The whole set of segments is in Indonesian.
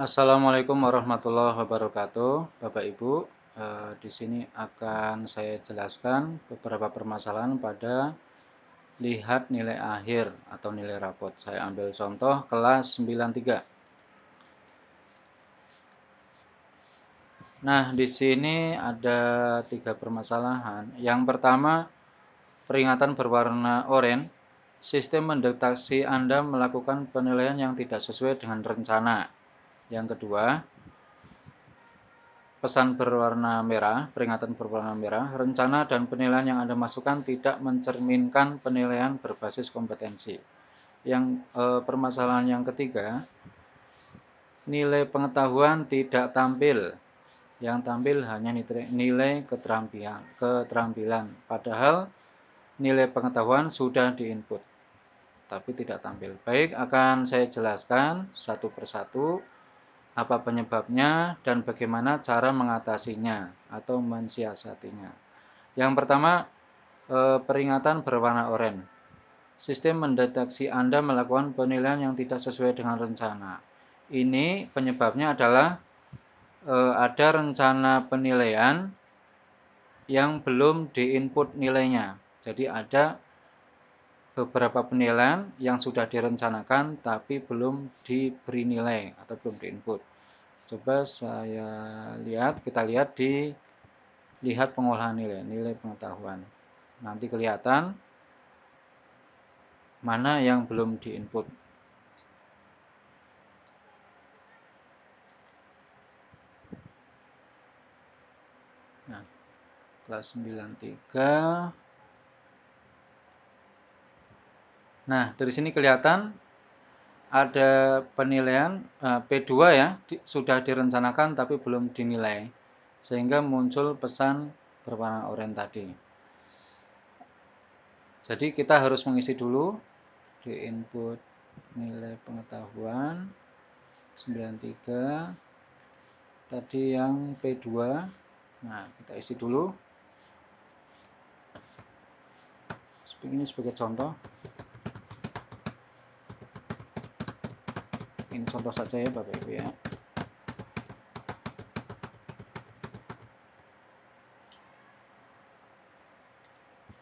Assalamualaikum warahmatullahi wabarakatuh, Bapak Ibu. Di sini akan saya jelaskan beberapa permasalahan pada lihat nilai akhir atau nilai rapot. Saya ambil contoh kelas 93. Nah, di sini ada 3 permasalahan. Yang pertama, peringatan berwarna oranye. Sistem mendeteksi Anda melakukan penilaian yang tidak sesuai dengan rencana. Yang kedua, pesan berwarna merah, peringatan berwarna merah, rencana dan penilaian yang Anda masukkan tidak mencerminkan penilaian berbasis kompetensi. Yang permasalahan yang ketiga, nilai pengetahuan tidak tampil. Yang tampil hanya nilai keterampilan. Padahal nilai pengetahuan sudah diinput, tapi tidak tampil. Baik, akan saya jelaskan satu persatu apa penyebabnya dan bagaimana cara mengatasinya atau mensiasatinya. Yang pertama, peringatan berwarna oranye. Sistem mendeteksi Anda melakukan penilaian yang tidak sesuai dengan rencana. Ini penyebabnya adalah ada rencana penilaian yang belum diinput nilainya. Jadi ada beberapa penilaian yang sudah direncanakan tapi belum diberi nilai atau belum diinput. Coba kita lihat di lihat pengolahan nilai pengetahuan. Nanti kelihatan mana yang belum diinput. Nah, kelas 93. Nah, dari sini kelihatan ada penilaian P2 ya, sudah direncanakan tapi belum dinilai. Sehingga muncul pesan berwarna oranye tadi. Jadi kita harus mengisi dulu di input nilai pengetahuan 93 tadi yang P2. Nah, kita isi dulu. Ini sebagai contoh. Ini contoh saja ya Bapak Ibu ya.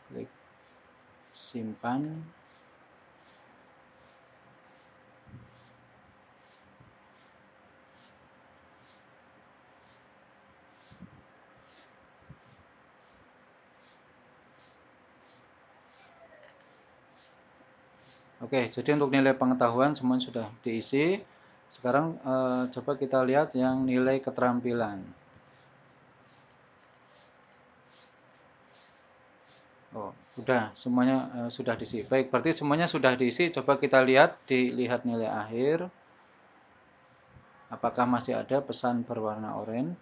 Klik simpan. Oke, jadi untuk nilai pengetahuan semua sudah diisi. Sekarang coba kita lihat yang nilai keterampilan. Oh, sudah semuanya sudah diisi. Baik, berarti semuanya sudah diisi. Coba kita lihat dilihat nilai akhir. Apakah masih ada pesan berwarna oranye?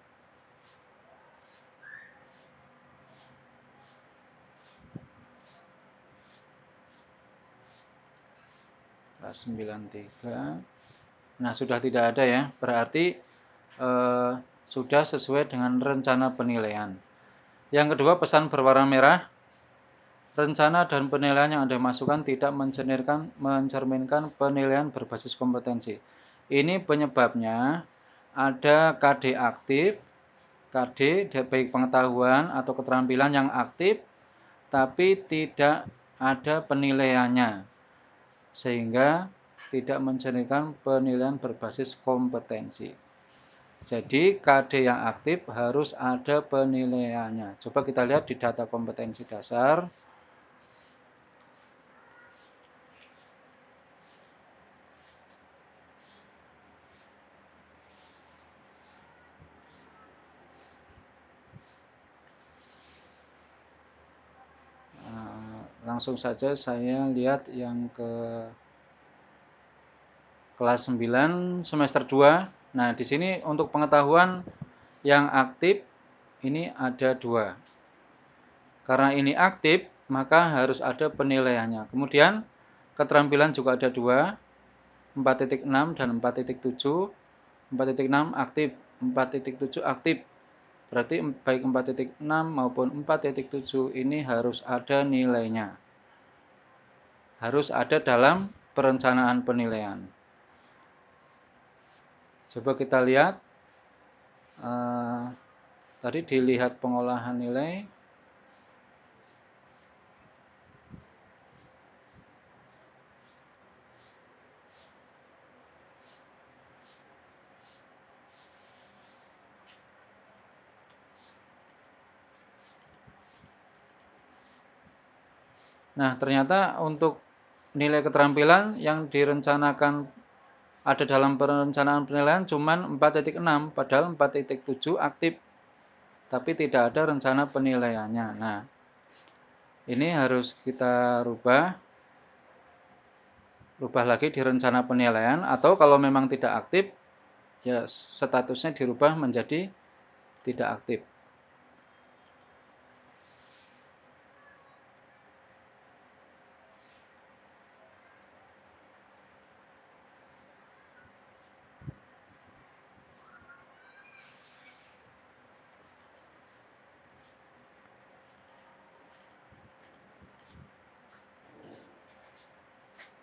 Kelas 93. Nah, sudah tidak ada ya. Berarti sudah sesuai dengan rencana penilaian. Yang kedua, pesan berwarna merah. Rencana dan penilaian yang Anda masukkan tidak mencerminkan penilaian berbasis kompetensi. Ini penyebabnya ada KD aktif, KD baik pengetahuan atau keterampilan yang aktif, tapi tidak ada penilaiannya. Sehingga tidak mencerminkan penilaian berbasis kompetensi. Jadi KD yang aktif harus ada penilaiannya. Coba kita lihat di data kompetensi dasar. Langsung saja saya lihat yang ke kelas 9 semester 2. Nah, di sini untuk pengetahuan yang aktif ini ada 2. Karena ini aktif, maka harus ada penilaiannya. Kemudian keterampilan juga ada 2, 4.6 dan 4.7. 4.6 aktif, 4.7 aktif. Berarti baik 4.6 maupun 4.7 ini harus ada nilainya. Harus ada dalam perencanaan penilaian. Coba kita lihat, tadi dilihat pengolahan nilai. Nah, ternyata untuk nilai keterampilan yang direncanakan ada dalam perencanaan penilaian cuma 4.6, padahal 4.7 aktif, tapi tidak ada rencana penilaiannya. Nah, ini harus kita rubah lagi di rencana penilaian, atau kalau memang tidak aktif, ya statusnya dirubah menjadi tidak aktif.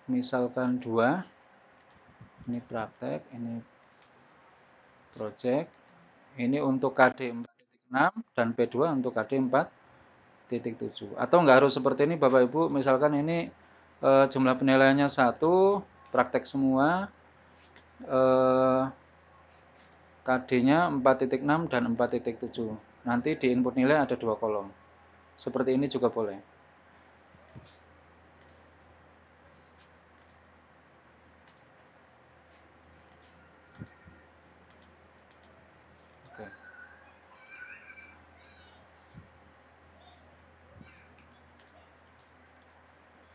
Misalkan 2, ini praktek, ini project, ini untuk KD 4.6 dan P2 untuk KD 4.7. Atau nggak harus seperti ini Bapak Ibu, misalkan ini jumlah penilaiannya 1, praktek semua, KD-nya 4.6 dan 4.7. Nanti di input nilai ada 2 kolom. Seperti ini juga boleh. Oke.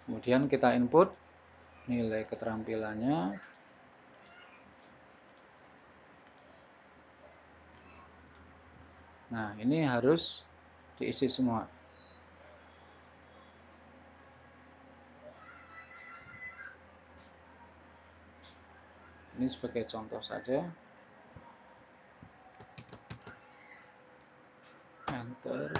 Kemudian kita input nilai keterampilannya. Nah, ini harus diisi semua. Ini sebagai contoh saja. Enter.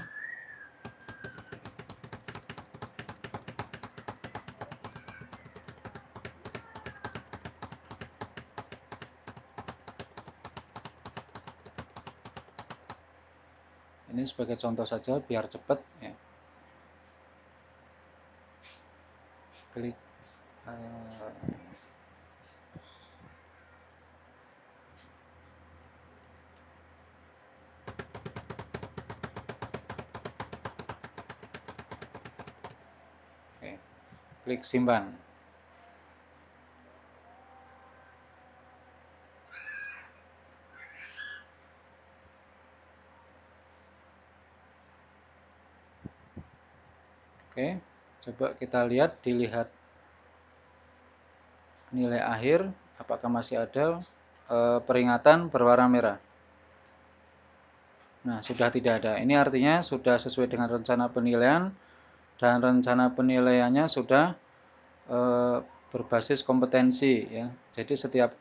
Ini sebagai contoh saja biar cepat ya. Klik oke. Klik simpan. Oke, coba kita lihat, dilihat nilai akhir, apakah masih ada peringatan berwarna merah. Nah, sudah tidak ada. Ini artinya sudah sesuai dengan rencana penilaian, dan rencana penilaiannya sudah berbasis kompetensi ya. Jadi setiap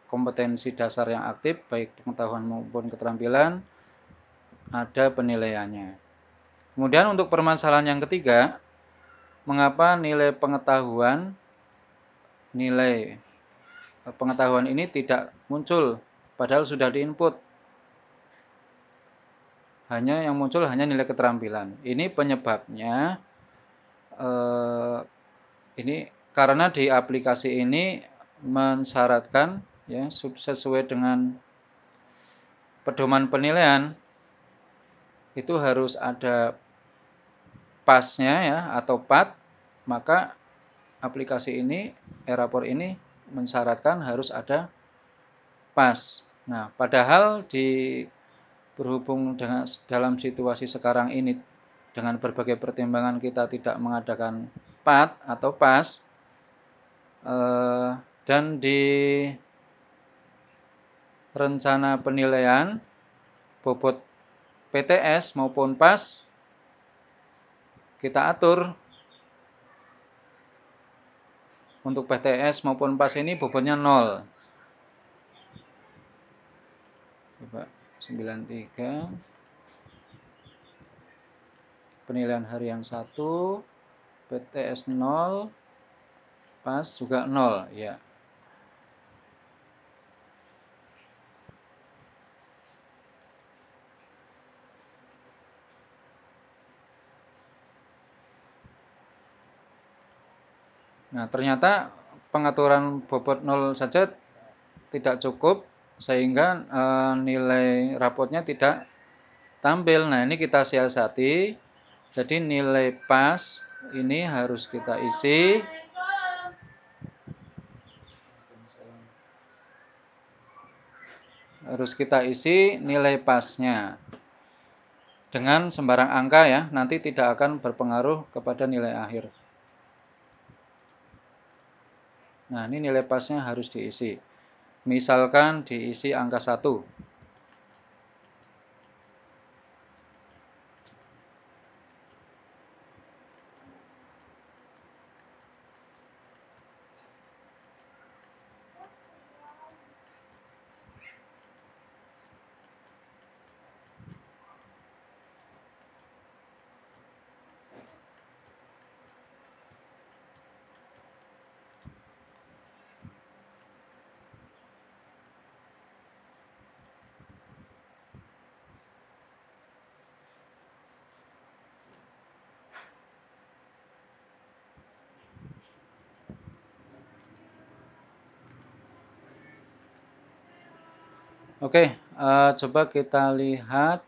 kompetensi dasar yang aktif, baik pengetahuan maupun keterampilan, ada penilaiannya. Kemudian untuk permasalahan yang ketiga, mengapa nilai pengetahuan ini tidak muncul padahal sudah diinput? Hanya yang muncul hanya nilai keterampilan. Ini penyebabnya ini karena di aplikasi ini mensyaratkan ya sesuai dengan pedoman penilaian itu harus ada pasnya ya atau PAT, maka aplikasi ini Erapor ini mensyaratkan harus ada pas. Nah, padahal berhubung dengan dalam situasi sekarang ini dengan berbagai pertimbangan kita tidak mengadakan PAT atau pas, dan di rencana penilaian bobot PTS maupun pas kita atur untuk PTS maupun pas ini bobotnya 0. Coba 93, penilaian harian 1, PTS 0, pas juga 0 ya. Nah, ternyata pengaturan bobot 0 saja tidak cukup sehingga nilai rapotnya tidak tampil. Nah, ini kita siasati. Jadi nilai pas ini harus kita isi nilai pasnya dengan sembarang angka ya, nanti tidak akan berpengaruh kepada nilai akhir. Nah, ini nilai pasnya harus diisi. Misalkan diisi angka 1. Oke, coba kita lihat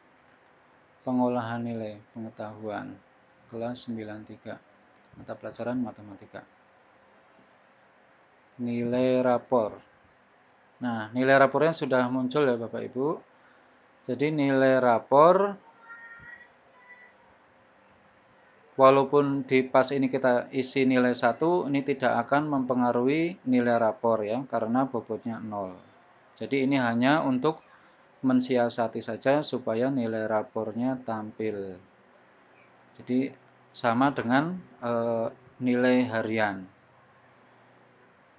pengolahan nilai pengetahuan kelas 93 mata pelajaran matematika. Nilai rapor. Nah, nilai rapornya sudah muncul ya Bapak Ibu. Jadi nilai rapor walaupun di pas ini kita isi nilai 1, ini tidak akan mempengaruhi nilai rapor ya, karena bobotnya 0. Jadi ini hanya untuk mensiasati saja supaya nilai rapornya tampil. Jadi sama dengan nilai harian.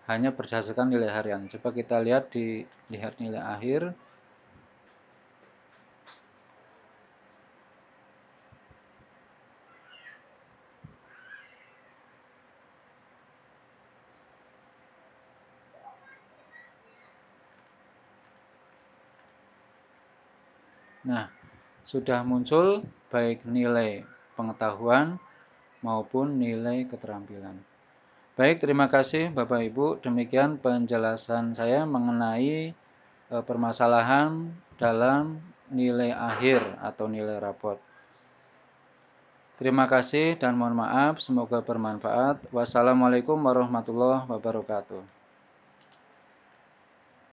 Hanya berdasarkan nilai harian. Coba kita lihat nilai akhir. Nah, sudah muncul baik nilai pengetahuan maupun nilai keterampilan. Baik, terima kasih Bapak Ibu. Demikian penjelasan saya mengenai permasalahan dalam nilai akhir atau nilai rapot. Terima kasih dan mohon maaf, semoga bermanfaat. Wassalamualaikum warahmatullahi wabarakatuh.